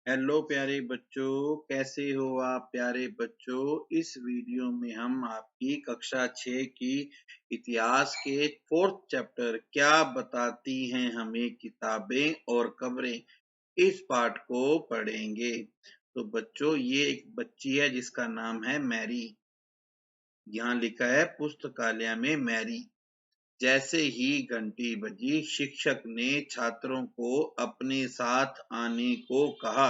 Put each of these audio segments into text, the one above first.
Hello प्यारे बच्चों, कैसे हो आप प्यारे बच्चों। इस वीडियो में हम आपकी कक्षा 6 की इतिहास के 4th चैप्टर क्या बताती हैं हमें किताबें और खबरें, इस पाठ को पढ़ेंगे। तो बच्चों, ये एक बच्ची है जिसका नाम है मैरी। यहाँ लिखा है पुस्तकालय में मैरी। जैसे ही घंटी बजी, शिक्षक ने छात्रों को अपने साथ आने को कहा।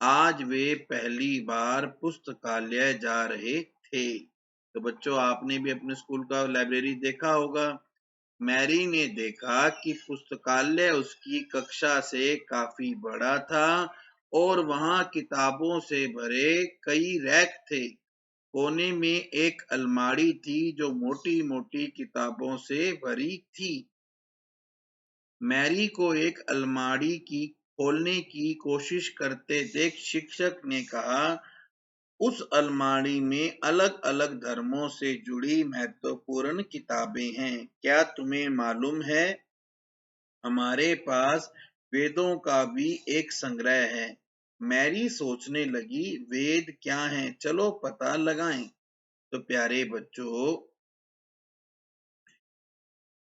आज वे पहली बार पुस्तकालय जा रहे थे। तो बच्चों, आपने भी अपने स्कूल का लाइब्रेरी देखा होगा। मैरी ने देखा कि पुस्तकालय उसकी कक्षा से काफी बड़ा था और वहां किताबों से भरे कई रैक थे। कोने में एक अलमारी थी जो मोटी मोटी किताबों से भरी थी। मैरी को एक अलमारी की खोलने की कोशिश करते देख शिक्षक ने कहा, उस अलमारी में अलग अलग धर्मों से जुड़ी महत्वपूर्ण किताबें हैं। क्या तुम्हें मालूम है, हमारे पास वेदों का भी एक संग्रह है। मैरी सोचने लगी, वेद क्या हैं, चलो पता लगाएं। तो प्यारे बच्चों,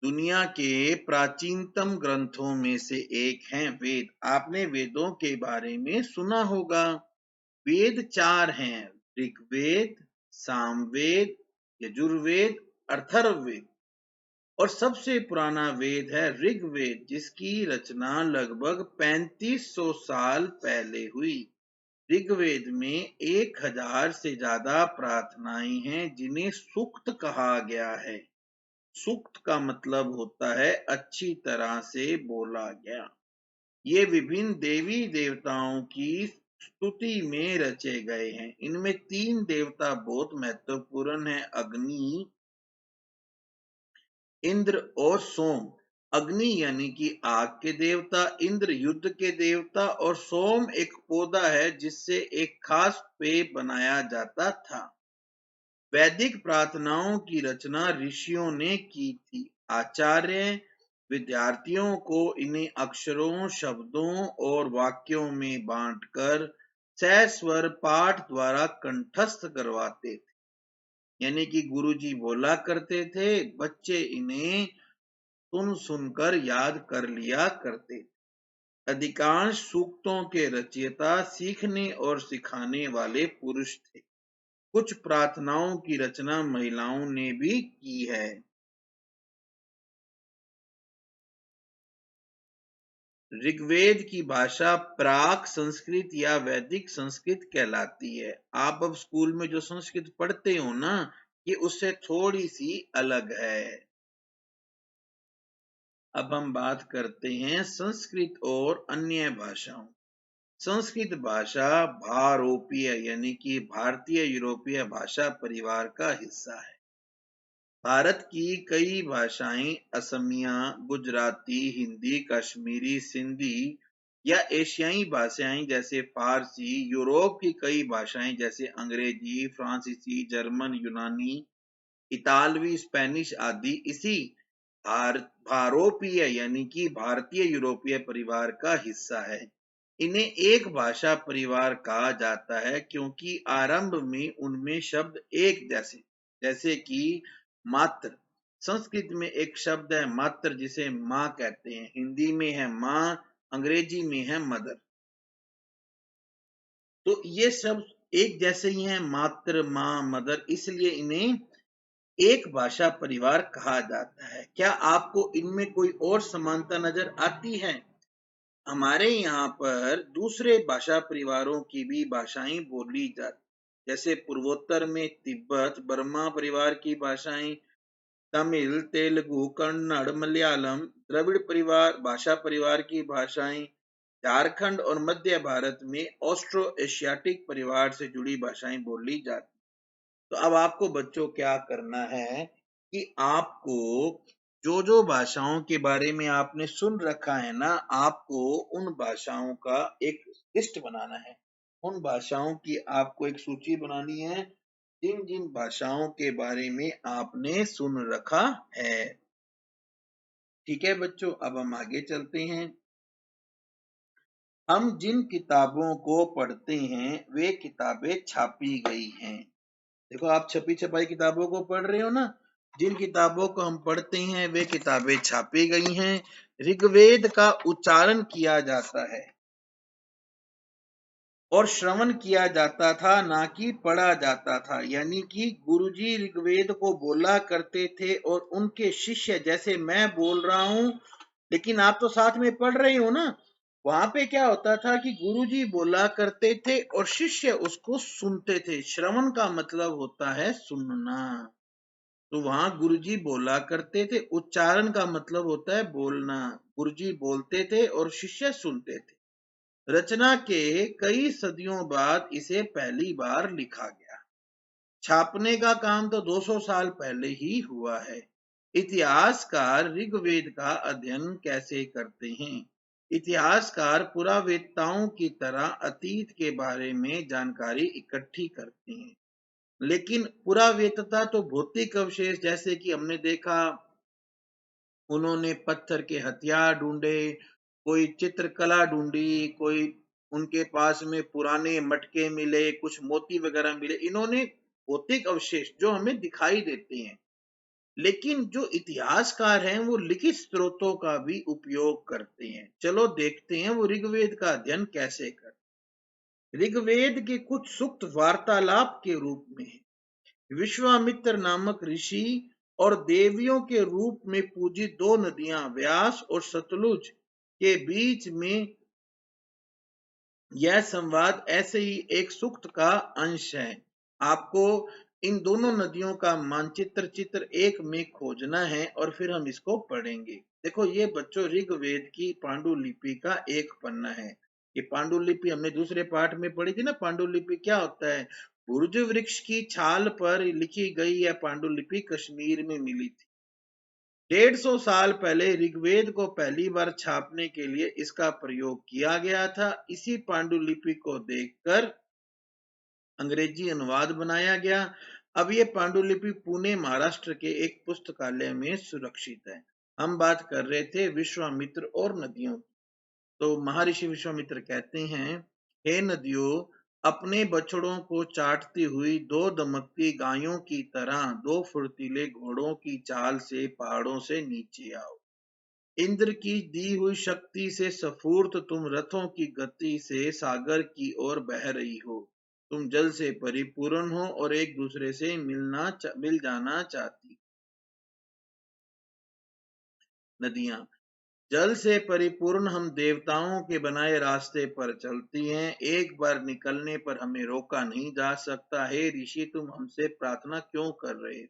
दुनिया के प्राचीनतम ग्रंथों में से एक हैं वेद। आपने वेदों के बारे में सुना होगा। वेद 4 हैं, ऋग्वेद, सामवेद, यजुर्वेद, अथर्ववेद। और सबसे पुराना वेद है ऋग्वेद, जिसकी रचना लगभग 3500 साल पहले हुई। ऋग्वेद में 1000 से ज्यादा प्रार्थनाएं हैं जिन्हें सूक्त कहा गया है। सूक्त का मतलब होता है अच्छी तरह से बोला गया। ये विभिन्न देवी देवताओं की स्तुति में रचे गए हैं। इनमें 3 देवता बहुत महत्वपूर्ण हैं, अग्नि, इंद्र और सोम। अग्नि यानी कि आग के देवता, इंद्र युद्ध के देवता और सोम एक पौधा है जिससे एक खास पेय बनाया जाता था। वैदिक प्रार्थनाओं की रचना ऋषियों ने की थी। आचार्य विद्यार्थियों को इन्हें अक्षरों, शब्दों और वाक्यों में बांटकर सहस्वर पाठ द्वारा कंठस्थ करवाते थे। यानी कि गुरुजी बोला करते थे, बच्चे इन्हें सुन सुनकर याद कर लिया करते थे। अधिकांश सूक्तों के रचयिता सीखने और सिखाने वाले पुरुष थे। कुछ प्रार्थनाओं की रचना महिलाओं ने भी की है। ऋग्वेद की भाषा प्राक संस्कृत या वैदिक संस्कृत कहलाती है। आप अब स्कूल में जो संस्कृत पढ़ते हो ना, ये उससे थोड़ी सी अलग है। अब हम बात करते हैं संस्कृत और अन्य भाषाओं। संस्कृत भाषा भारोपीय यानी कि भारतीय यूरोपीय भाषा परिवार का हिस्सा है। भारत की कई भाषाएं असमिया, गुजराती, हिंदी, कश्मीरी, सिंधी या एशियाई भाषाएं जैसे फारसी, यूरोप की कई भाषाएं जैसे अंग्रेजी, फ्रांसीसी, जर्मन, यूनानी, इतालवी, स्पेनिश आदि इसी भारोपीय यानी कि भारतीय यूरोपीय परिवार का हिस्सा है। इन्हें एक भाषा परिवार कहा जाता है क्योंकि आरंभ में उनमें शब्द एक जैसे जैसे कि मात्र। संस्कृत में एक शब्द है मात्र जिसे माँ कहते हैं, हिंदी में है माँ, अंग्रेजी में है मदर। तो ये शब्द एक जैसे ही हैं, मात्र, माँ, मदर, इसलिए इन्हें एक भाषा परिवार कहा जाता है। क्या आपको इनमें कोई और समानता नजर आती है? हमारे यहाँ पर दूसरे भाषा परिवारों की भी भाषाएं बोली जाती, जैसे पूर्वोत्तर में तिब्बत बर्मा परिवार की भाषाएं, तमिल, तेलुगु, कन्नड़, मलयालम, द्रविड़ परिवार भाषा परिवार की भाषाएं, झारखंड और मध्य भारत में ऑस्ट्रो एशियाटिक परिवार से जुड़ी भाषाएं बोली जाती। तो अब आपको बच्चों क्या करना है कि आपको जो जो भाषाओं के बारे में आपने सुन रखा है ना, आपको उन भाषाओं का एक लिस्ट बनाना है। उन भाषाओं की आपको एक सूची बनानी है जिन जिन भाषाओं के बारे में आपने सुन रखा है। ठीक है बच्चों, अब हम आगे चलते हैं। हम जिन किताबों को पढ़ते हैं वे किताबें छापी गई हैं। देखो आप छपी छपाई किताबों को पढ़ रहे हो ना, जिन किताबों को हम पढ़ते हैं वे किताबें छापी गई हैं। ऋग्वेद का उच्चारण किया जाता है और श्रवण किया जाता था, ना कि पढ़ा जाता था। यानी कि गुरुजी ऋग्वेद को बोला करते थे और उनके शिष्य, जैसे मैं बोल रहा हूं लेकिन आप तो साथ में पढ़ रहे हो ना, वहां पे क्या होता था कि गुरुजी बोला करते थे और शिष्य उसको सुनते थे। श्रवण का मतलब होता है सुनना। तो वहां गुरुजी बोला करते थे, उच्चारण का मतलब होता है बोलना। गुरुजी बोलते थे और शिष्य सुनते थे। रचना के कई सदियों बाद इसे पहली बार लिखा गया। छापने का काम तो 200 साल पहले ही हुआ है। इतिहासकार ऋग्वेद का अध्ययन कैसे करते हैं? इतिहासकार पुरावेत्ताओं की तरह अतीत के बारे में जानकारी इकट्ठी करते हैं, लेकिन पुरावेत्ता तो भौतिक अवशेष, जैसे कि हमने देखा उन्होंने पत्थर के हथियार ढूंढे, कोई चित्रकला ढूंढी, कोई उनके पास में पुराने मटके मिले, कुछ मोती वगैरह मिले। इन्होंने भौतिक अवशेष जो हमें दिखाई देते हैं, लेकिन जो इतिहासकार हैं वो लिखित स्रोतों का भी उपयोग करते हैं। चलो देखते हैं वो ऋग्वेद का अध्ययन कैसे करते हैं। ऋग्वेद के कुछ सूक्त वार्तालाप के रूप में है। विश्वामित्र नामक ऋषि और देवियों के रूप में पूजित दो नदियां व्यास और सतलुज के बीच में यह संवाद ऐसे ही एक सूक्त का अंश है। आपको इन दोनों नदियों का मानचित्र चित्र एक में खोजना है और फिर हम इसको पढ़ेंगे। देखो ये बच्चों ऋग्वेद की पांडुलिपि का एक पन्ना है। ये पांडुलिपि हमने दूसरे पाठ में पढ़ी थी ना। पांडुलिपि क्या होता है? बुर्ज वृक्ष की छाल पर लिखी गई यह पांडुलिपि कश्मीर में मिली थी। 150 साल पहले ऋग्वेद को पहली बार छापने के लिए इसका प्रयोग किया गया था। इसी पांडुलिपि को देखकर अंग्रेजी अनुवाद बनाया गया। अब ये पांडुलिपि पुणे महाराष्ट्र के एक पुस्तकालय में सुरक्षित है। हम बात कर रहे थे विश्वामित्र और नदियों की। तो महर्षि विश्वामित्र कहते हैं, हे नदियों, अपने बछड़ों को चाटती हुई दो दमकती गायों की तरह दो फुर्तीले घोड़ों की चाल से पहाड़ों से नीचे आओ। इंद्र की दी हुई शक्ति से स्फूर्त तुम रथों की गति से सागर की ओर बह रही हो। तुम जल से परिपूर्ण हो और एक दूसरे से मिल जाना चाहती नदियां। जल से परिपूर्ण हम देवताओं के बनाए रास्ते पर चलती हैं। एक बार निकलने पर हमें रोका नहीं जा सकता। हे ऋषि, तुम हमसे प्रार्थना क्यों कर रहे?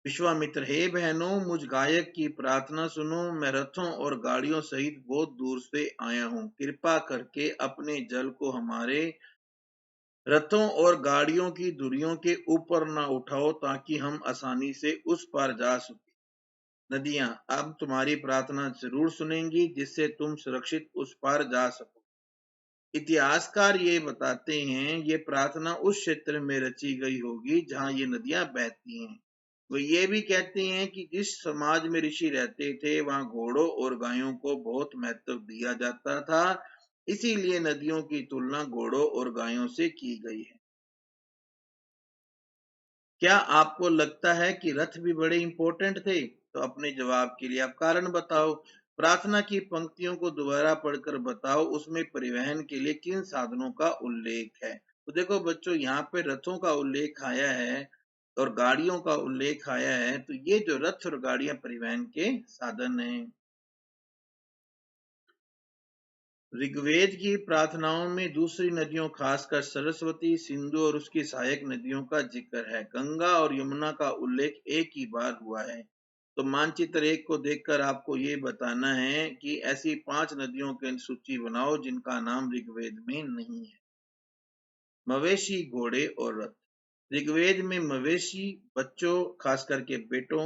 विश्वामित्र, हे बहनों, मुझ गायक की प्रार्थना सुनो। मैं रथों और गाड़ियों सहित बहुत दूर से आया हूँ। कृपा करके अपने जल को हमारे रथों और गाड़ियों की धुरियों के ऊपर न उठाओ, ताकि हम आसानी से उस पार जा सके। नदियां अब तुम्हारी प्रार्थना जरूर सुनेंगी, जिससे तुम सुरक्षित उस पार जा सको। इतिहासकार ये बताते हैं ये प्रार्थना उस क्षेत्र में रची गई होगी जहां ये नदियां बहती हैं। वो ये भी कहते हैं कि जिस समाज में ऋषि रहते थे वहां घोड़ों और गायों को बहुत महत्व दिया जाता था, इसीलिए नदियों की तुलना घोड़ों और गायों से की गई है। क्या आपको लगता है कि रथ भी बड़े इंपॉर्टेंट थे? तो अपने जवाब के लिए आप कारण बताओ। प्रार्थना की पंक्तियों को दोबारा पढ़कर बताओ, उसमें परिवहन के लिए किन साधनों का उल्लेख है। तो देखो बच्चों, यहाँ पे रथों का उल्लेख आया है और गाड़ियों का उल्लेख आया है। तो ये जो रथ और गाड़ियां परिवहन के साधन हैं। ऋग्वेद की प्रार्थनाओं में दूसरी नदियों, खासकर सरस्वती, सिंधु और उसकी सहायक नदियों का जिक्र है। गंगा और यमुना का उल्लेख एक ही बार हुआ है। तो मानचित्र एक को देखकर आपको ये बताना है कि ऐसी 5 नदियों की सूची बनाओ जिनका नाम ऋग्वेद में नहीं है। मवेशी, घोड़े और रथ। ऋग्वेद में मवेशी, बच्चों खास करके बेटों,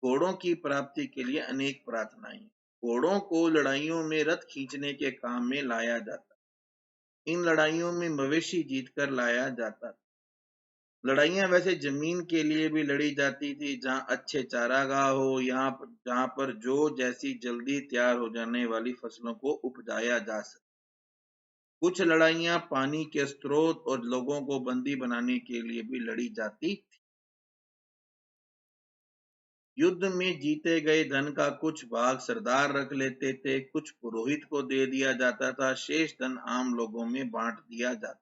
घोड़ों की प्राप्ति के लिए अनेक प्रार्थनाएं। घोड़ों को लड़ाइयों में रथ खींचने के काम में लाया जाता। इन लड़ाइयों में मवेशी जीतकर लाया जाता। लड़ाइयां वैसे जमीन के लिए भी लड़ी जाती थी, जहां अच्छे चारागाह हो, जहां पर जौ जैसी जल्दी तैयार हो जाने वाली फसलों को उपजाया जा सके। कुछ लड़ाइयां पानी के स्रोत और लोगों को बंदी बनाने के लिए भी लड़ी जाती थी। युद्ध में जीते गए धन का कुछ भाग सरदार रख लेते थे, कुछ पुरोहित को दे दिया जाता था, शेष धन आम लोगों में बांट दिया जाता।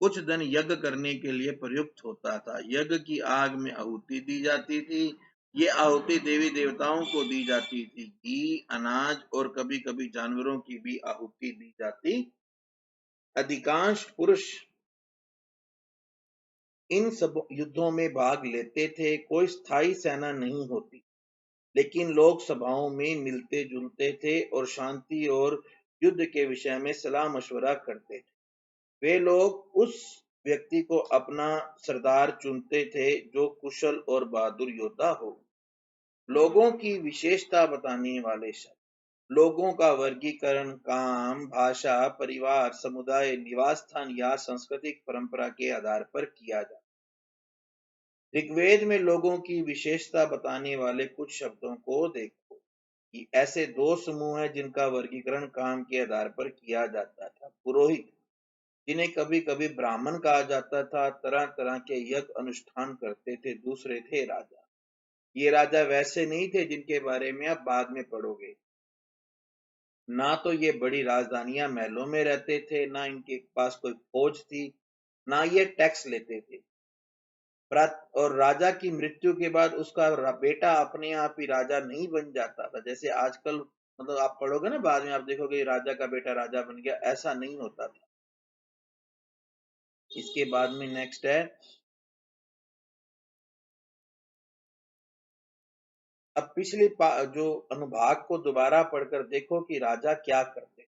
कुछ धन यज्ञ करने के लिए प्रयुक्त होता था। यज्ञ की आग में आहुति दी जाती थी। ये आहुति देवी देवताओं को दी जाती थी। घी, अनाज और कभी कभी जानवरों की भी आहुति दी जाती। अधिकांश पुरुष इन सब युद्धों में भाग लेते थे। कोई स्थायी सेना नहीं होती, लेकिन लोग सभाओं में मिलते जुलते थे और शांति और युद्ध के विषय में सलाह मशवरा करते थे। वे लोग उस व्यक्ति को अपना सरदार चुनते थे जो कुशल और बहादुर योद्धा हो। लोगों की विशेषता बताने वाले शब्द। लोगों का वर्गीकरण काम, भाषा, परिवार, समुदाय, निवास स्थान या सांस्कृतिक परंपरा के आधार पर किया जाता। ऋग्वेद में लोगों की विशेषता बताने वाले कुछ शब्दों को देखो। ऐसे दो समूह हैं जिनका वर्गीकरण काम के आधार पर किया जाता था। पुरोहित, जिन्हें कभी कभी ब्राह्मण कहा जाता था, तरह तरह के यज्ञ अनुष्ठान करते थे। दूसरे थे राजा। ये राजा वैसे नहीं थे जिनके बारे में आप बाद में पढ़ोगे। ना तो ये बड़ी राजधानियां महलों में रहते थे, ना इनके पास कोई फौज थी, ना ये टैक्स लेते थे। और राजा की मृत्यु के बाद उसका बेटा अपने आप ही राजा नहीं बन जाता था। जैसे आजकल मतलब आप पढ़ोगे ना, बाद में आप देखोगे राजा का बेटा राजा बन गया, ऐसा नहीं होता था। इसके बाद में नेक्स्ट है, अब पिछले जो अनुभाग को दोबारा पढ़कर देखो कि राजा क्या करते।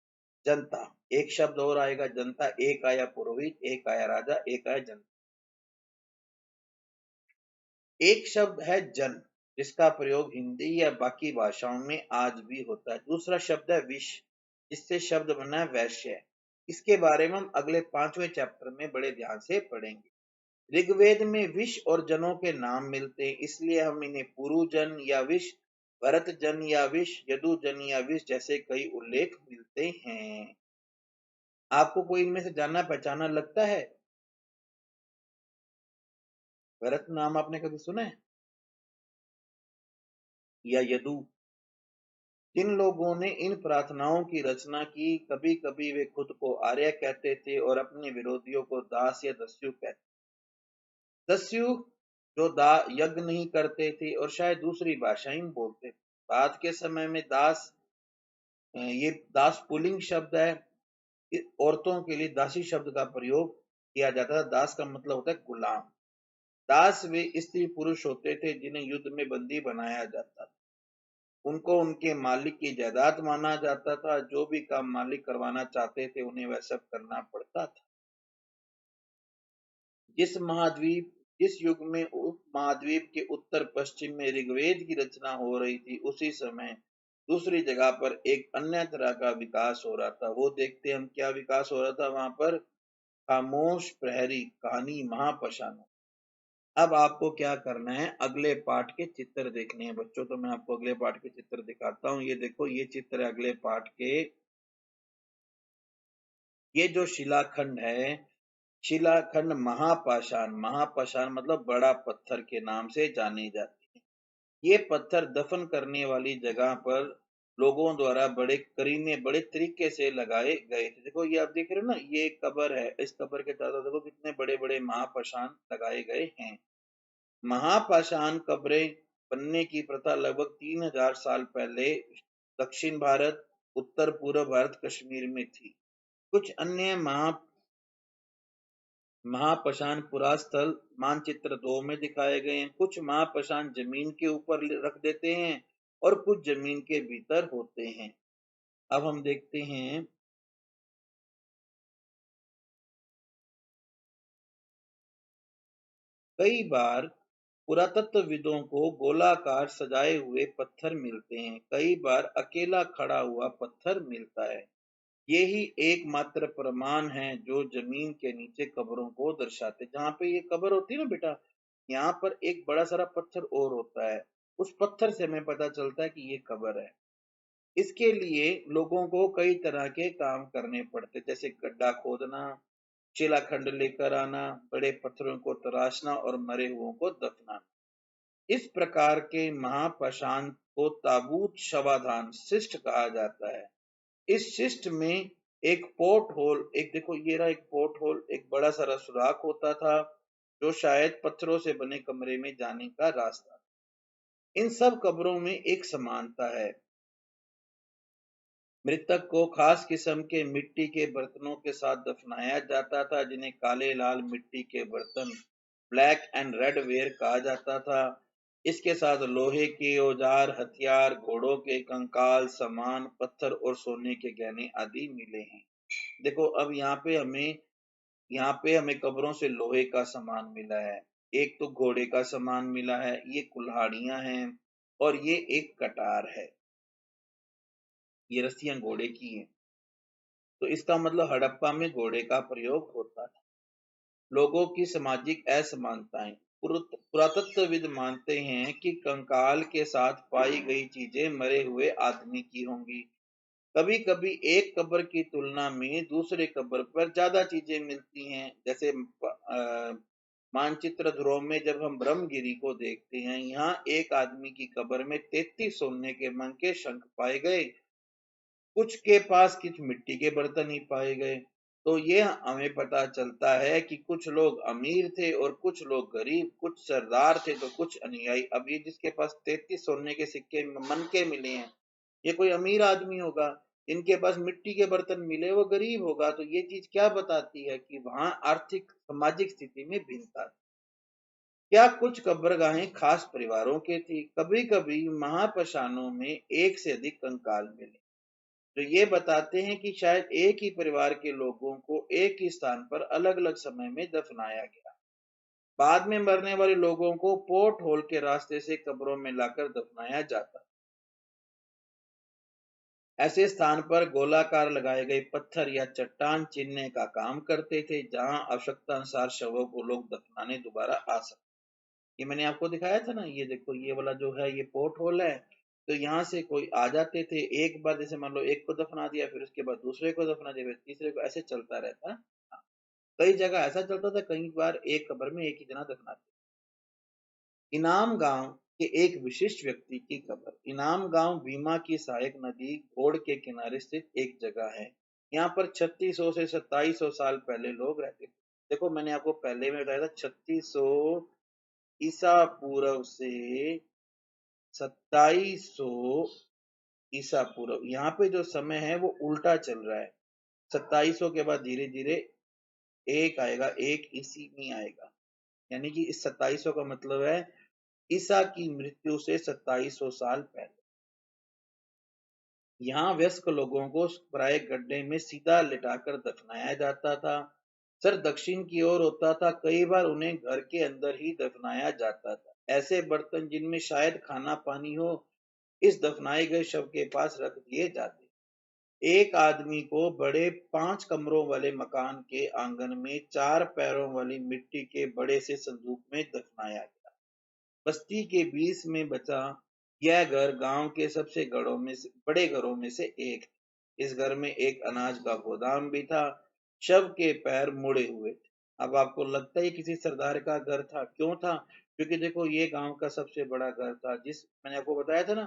जनता, एक शब्द और आएगा जनता। एक आया पुरोहित, एक आया राजा, एक आया जनता। एक शब्द है जन, जिसका प्रयोग हिंदी या बाकी भाषाओं में आज भी होता है। दूसरा शब्द है विष, जिससे शब्द बना है वैश्य। इसके बारे में हम अगले 5वें चैप्टर में बड़े ध्यान से पढ़ेंगे। ऋग्वेद में विष और जनों के नाम मिलते हैं, इसलिए हम इन्हें पुरुजन या विष, भरत जन या विष, यदु जन या विष जैसे कई उल्लेख मिलते हैं। आपको कोई इनमें से जाना पहचाना लगता है? भरत नाम आपने कभी सुना है? या यदु? जिन लोगों ने इन प्रार्थनाओं की रचना की, कभी कभी वे खुद को आर्य कहते थे और अपने विरोधियों को दास या दस्यु कहते। दस्यु जो यज्ञ नहीं करते थे और शायद दूसरी भाषाएं बोलते थे। बाद के समय में दास, ये दास पुल्लिंग शब्द है। औरतों के लिए दासी शब्द का प्रयोग किया जाता था। दास का मतलब होता है गुलाम। दास वे स्त्री पुरुष होते थे जिन्हें युद्ध में बंदी बनाया जाता था। उनको उनके मालिक की जायदाद माना जाता था। जो भी काम मालिक करवाना चाहते थे उन्हें वह सब करना पड़ता था। जिस युग में उपमहाद्वीप के उत्तर पश्चिम में ऋग्वेद की रचना हो रही थी, उसी समय दूसरी जगह पर एक अन्य तरह का विकास हो रहा था। वो देखते हम क्या विकास हो रहा था वहां पर। खामोश प्रहरी, कहानी महापाषाण। अब आपको क्या करना है, अगले पाठ के चित्र देखने हैं बच्चों। तो मैं आपको अगले पाठ के चित्र दिखाता हूँ। ये देखो, ये चित्र है अगले पाठ के। ये जो शिलाखंड है, शिलाखंड महापाषाण। महापाषाण मतलब बड़ा पत्थर के नाम से जाने जाते हैं। ये पत्थर दफन करने वाली जगह पर लोगों द्वारा बड़े करीने, बड़े तरीके से लगाए गए थे। देखो, ये आप देख रहे हो ना, ये एक कब्र है। इस कब्र के चारों देखो कितने बड़े बड़े महापाषाण लगाए गए हैं। महापाषाण कब्रें बनने की प्रथा लगभग 3000 साल पहले दक्षिण भारत, उत्तर पूर्व भारत, कश्मीर में थी। कुछ अन्य महापाषाण पुरास्थल मानचित्र 2 में दिखाए गए हैं। कुछ महापाषाण जमीन के ऊपर रख देते हैं और कुछ जमीन के भीतर होते हैं। अब हम देखते हैं, कई बार पुरातत्वविदों को गोलाकार सजाए हुए पत्थर मिलते हैं, कई बार अकेला खड़ा हुआ पत्थर मिलता है। यही एकमात्र प्रमाण है जो जमीन के नीचे कब्रों को दर्शाते। जहाँ पे ये कब्र होती है ना बेटा, यहाँ पर एक बड़ा सारा पत्थर और होता है। उस पत्थर से हमें पता चलता है कि ये कब्र है। इसके लिए लोगों को कई तरह के काम करने पड़ते, जैसे गड्ढा खोदना, शिलाखंड लेकर आना, बड़े पत्थरों को तराशना और मरे हुओं को दफनाना। इस प्रकार के महापाषाण को ताबूत शवाधान शिष्ट कहा जाता है। इस शिष्ट में एक पोर्ट होल, एक देखो ये रहा एक पोर्ट होल, एक बड़ा सारा सुराख होता था जो शायद पत्थरों से बने कमरे में जाने का रास्ता। इन सब कब्रों में एक समानता है। मृतक को खास किस्म के मिट्टी के बर्तनों के साथ दफनाया जाता था, जिन्हें काले लाल मिट्टी के बर्तन, ब्लैक एंड रेड वेयर कहा जाता था। इसके साथ लोहे के औजार, हथियार, घोड़ों के कंकाल, सामान, पत्थर और सोने के गहने आदि मिले हैं। देखो अब यहाँ पे हमें कब्रों से लोहे का सामान मिला है, एक तो घोड़े का सामान मिला है, ये कुल्हाड़ियां हैं और ये एक कटार है। ये रस्सियां घोड़े की हैं। तो इसका मतलब हड़प्पा में घोड़े का प्रयोग होता था। लोगों की सामाजिक असमानताएं, पुरातत्वविद मानते हैं कि कंकाल के साथ पाई गई चीजें मरे हुए आदमी की होंगी। कभी कभी एक कब्र की तुलना में दूसरे कब्र पर ज्यादा चीजें मिलती हैं, जैसे मानचित्र ध्रुव में जब हम ब्रह्मगिरी को देखते हैं, यहाँ एक आदमी की कब्र में 33 सोने के मंग के शंख पाए गए, कुछ के पास कुछ मिट्टी के बर्तन ही पाए गए। तो ये हमें पता चलता है कि कुछ लोग अमीर थे और कुछ लोग गरीब, कुछ सरदार थे तो कुछ अनुयायी। अब ये जिसके पास 33 सोने के सिक्के मन के मिले हैं, ये कोई अमीर आदमी होगा। इनके पास मिट्टी के बर्तन मिले वो गरीब होगा। तो ये चीज क्या बताती है कि वहां आर्थिक सामाजिक स्थिति में भिन्नता थी। क्या कुछ कब्रगाहें खास परिवारों के थी? कभी कभी महापशानों में एक से अधिक कंकाल मिले, तो ये बताते हैं कि शायद एक ही परिवार के लोगों को एक ही स्थान पर अलग अलग समय में दफनाया गया। बाद में मरने वाले लोगों को पोर्ट होल के रास्ते से कब्रों में लाकर दफनाया जाता। ऐसे स्थान पर गोलाकार लगाए गए पत्थर या चट्टान चिन्हने का काम करते थे, जहां आवश्यकता अनुसार शवों को लोग दफनाने दोबारा आ सकते। ये मैंने आपको दिखाया था ना, ये देखो ये वाला जो है ये पोर्ट होल है। तो यहाँ से कोई आ जाते थे, एक बार जैसे मान लो एक को दफना दिया, फिर उसके बाद दूसरे को दफना दिया, फिर तीसरे को, ऐसे चलता रहता। हाँ, कई जगह ऐसा चलता था, कई बार एक कब्र में एक ही जना दफनाते। इनाम गांव के एक विशिष्ट व्यक्ति की कब्र। इनाम गांव बीमा की सहायक नदी घोड़ के किनारे स्थित एक जगह है। यहाँ पर 3600 से 2700 साल पहले लोग रहते थे। देखो मैंने आपको पहले में बताया था 3600 ईसा पूर्व से 2700 ईसा पूर्व। यहाँ पे जो समय है वो उल्टा चल रहा है। 2700 के बाद धीरे धीरे एक आएगा, एक इसी में आएगा। यानी कि इस 2700 का मतलब है ईसा की मृत्यु से 2700 साल पहले। यहाँ वयस्क लोगों को प्राय गड्ढे में सीधा लिटाकर दफनाया जाता था। सर दक्षिण की ओर होता था, कई बार उन्हें घर के अंदर ही दफनाया जाता था। ऐसे बर्तन जिनमें शायद खाना पानी हो, इस दफनाए गए शव के पास रख दिए जाते। एक आदमी को बड़े 5 कमरों वाले मकान के आंगन में 4 पैरों वाली मिट्टी के बड़े से संदूक में दफनाया गया। बस्ती के बीच में बचा यह घर गांव के सबसे बड़े घरों में से एक था। इस घर में एक अनाज का गोदाम भी था। शव के पैर मुड़े हुए थे। अब आपको लगता है किसी सरदार का घर था? क्यों था? क्योंकि देखो ये गांव का सबसे बड़ा घर था, जिस मैंने आपको बताया था ना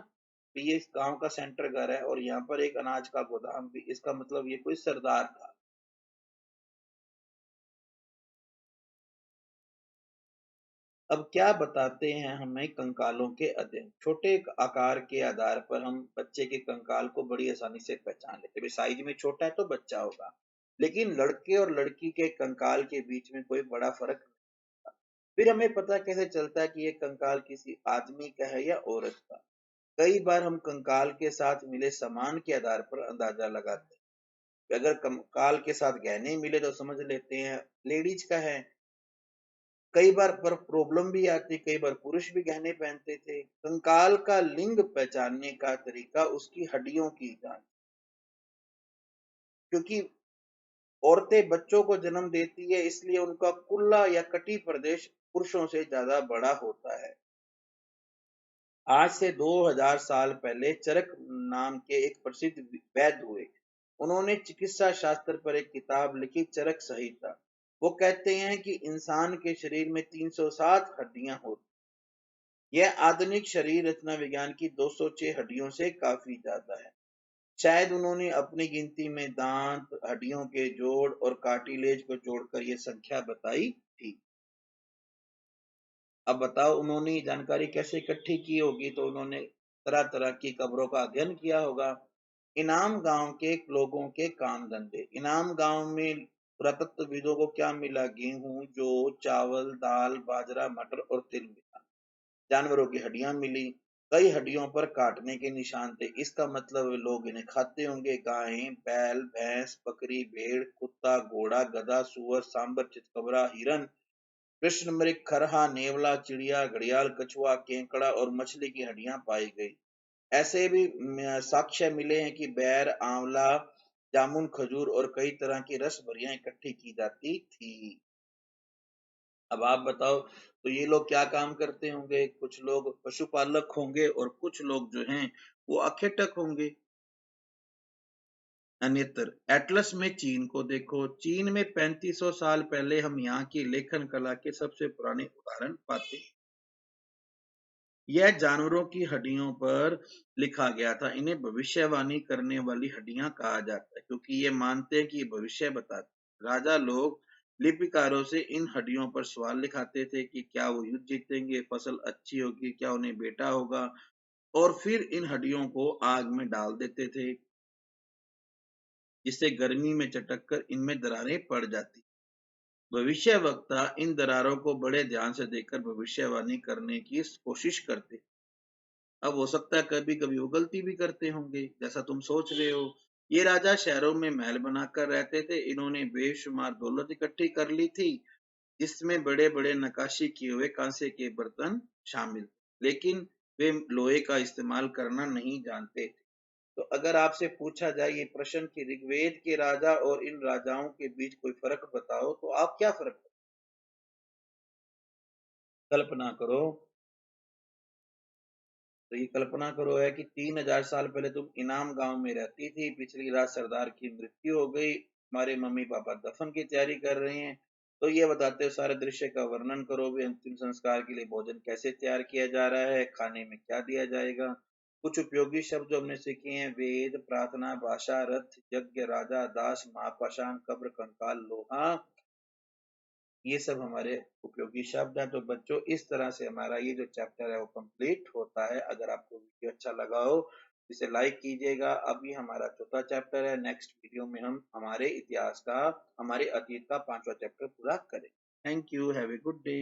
कि ये इस गांव का सेंटर घर है और यहाँ पर एक अनाज का गोदाम भी। इसका मतलब ये कोई सरदार था। अब क्या बताते हैं हमें कंकालों के अध्ययन? छोटे आकार के आधार पर हम बच्चे के कंकाल को बड़ी आसानी से पहचान लेते हैं। साइज में छोटा है तो बच्चा होगा, लेकिन लड़के और लड़की के कंकाल के बीच में कोई बड़ा फर्क नहीं। फिर हमें पता कैसे चलता है कि ये कंकाल किसी आदमी का है या औरत का? कई बार हम कंकाल के साथ मिले सामान के आधार पर अंदाजा लगाते हैं। अगर कंकाल के साथ गहने मिले तो समझ लेते हैं लेडीज का है। कई बार पर प्रॉब्लम भी आती, कई बार पुरुष भी गहने पहनते थे। कंकाल का लिंग पहचानने का तरीका उसकी हड्डियों की जांच, क्योंकि औरतें बच्चों को जन्म देती है इसलिए उनका कुल्ला या कटी प्रदेश पुरुषों से ज्यादा बड़ा होता है। आज से 2000 साल पहले चरक नाम के एक प्रसिद्ध वैद्य हुए। उन्होंने चिकित्सा शास्त्र पर एक किताब लिखी, चरक संहिता। वो कहते हैं कि इंसान के शरीर में 307 हड्डियां होती। यह आधुनिक शरीर रचना विज्ञान की 206 हड्डियों से काफी ज्यादा है। शायद उन्होंने अपनी गिनती में दांत, हड्डियों के जोड़ और कार्टिलेज को जोड़कर यह संख्या बताई थी। अब बताओ उन्होंने ये जानकारी कैसे इकट्ठी की होगी? तो उन्होंने तरह तरह की कब्रों का अध्ययन किया होगा। इनाम गांव के लोगों के काम धंधे। इनाम गांव में पुरातत्वविदों को क्या मिला? गेहूं, जौ, चावल, दाल, बाजरा, मटर और तिल मिला। जानवरों की हड्डियां मिली। कई हड्डियों पर काटने के निशान थे। इसका मतलब लोग इन्हें खाते होंगे। गायें, बैल, भैंस, बकरी, भेड़, कुत्ता, घोड़ा, गधा, सुअर, सांबर, चितकबरा, हिरन, कृष्ण मृग, खरहा, नेवला, चिड़िया, घड़ियाल, कछुआ, केकड़ा और मछली की हड्डियां पाई गई। ऐसे भी साक्ष्य मिले हैं कि बैर, आंवला, जामुन, खजूर और कई तरह की रस भरियां इकट्ठी की जाती थी। अब आप बताओ, तो ये लोग क्या काम करते होंगे? कुछ लोग पशुपालक होंगे और कुछ लोग जो हैं वो आखेटक होंगे। अन्यत्र एटलस में चीन को देखो। चीन में 3500 साल पहले हम यहाँ की लेखन कला के सबसे पुराने उदाहरण पाते हैं। यह जानवरों की हड्डियों पर लिखा गया था। इन्हें भविष्यवाणी करने वाली हड्डियां कहा जाता है, क्योंकि ये मानते हैं कि ये भविष्य बताते। राजा लोग लिपिकारों से इन हड्डियों पर सवाल लिखाते थे कि क्या वो युद्ध जीतेंगे, फसल अच्छी होगी, क्या उन्हें बेटा होगा, और फिर इन हड्डियों को आग में डाल देते थे, जिससे गर्मी में चटक कर इनमें दरारें पड़ जाती। भविष्यवक्ता इन दरारों को बड़े ध्यान से देखकर भविष्यवाणी करने की कोशिश करते। अब हो सकता है कभी कभी वो गलती भी करते होंगे, जैसा तुम सोच रहे हो। ये राजा शहरों में महल बनाकर रहते थे। इन्होंने बेशुमार दौलत इकट्ठी कर ली थी, जिसमें बड़े बड़े नकाशी किए हुए कांसे के बर्तन शामिल, लेकिन वे लोहे का इस्तेमाल करना नहीं जानते थे। तो अगर आपसे पूछा जाए ये प्रश्न कि ऋग्वेद के राजा और इन राजाओं के बीच कोई फर्क बताओ, तो आप क्या फर्क कल्पना करो? तो ये कल्पना करो है कि 3000 साल पहले तुम इनाम गांव में रहती थी। पिछली रात सरदार की मृत्यु हो गई। हमारे मम्मी पापा दफन की तैयारी कर रहे हैं। तो ये बताते हो, सारे दृश्य का वर्णन करो भी। अंतिम संस्कार के लिए भोजन कैसे तैयार किया जा रहा है, खाने में क्या दिया जाएगा। कुछ उपयोगी शब्द जो हमने सीखे हैं: वेद, प्रार्थना, भाषा, रथ, यज्ञ, राजा, दास, महापाषाण, कब्र, कंकाल, लोहा। ये सब हमारे उपयोगी शब्द हैं। तो बच्चों, इस तरह से हमारा ये जो चैप्टर है वो कंप्लीट होता है। अगर आपको वीडियो अच्छा लगा हो, इसे लाइक कीजिएगा। अभी हमारा चौथा चैप्टर है। नेक्स्ट वीडियो में हम हमारे इतिहास का, हमारे अतीत का 5वां चैप्टर पूरा करें। Thank you. Have a good day.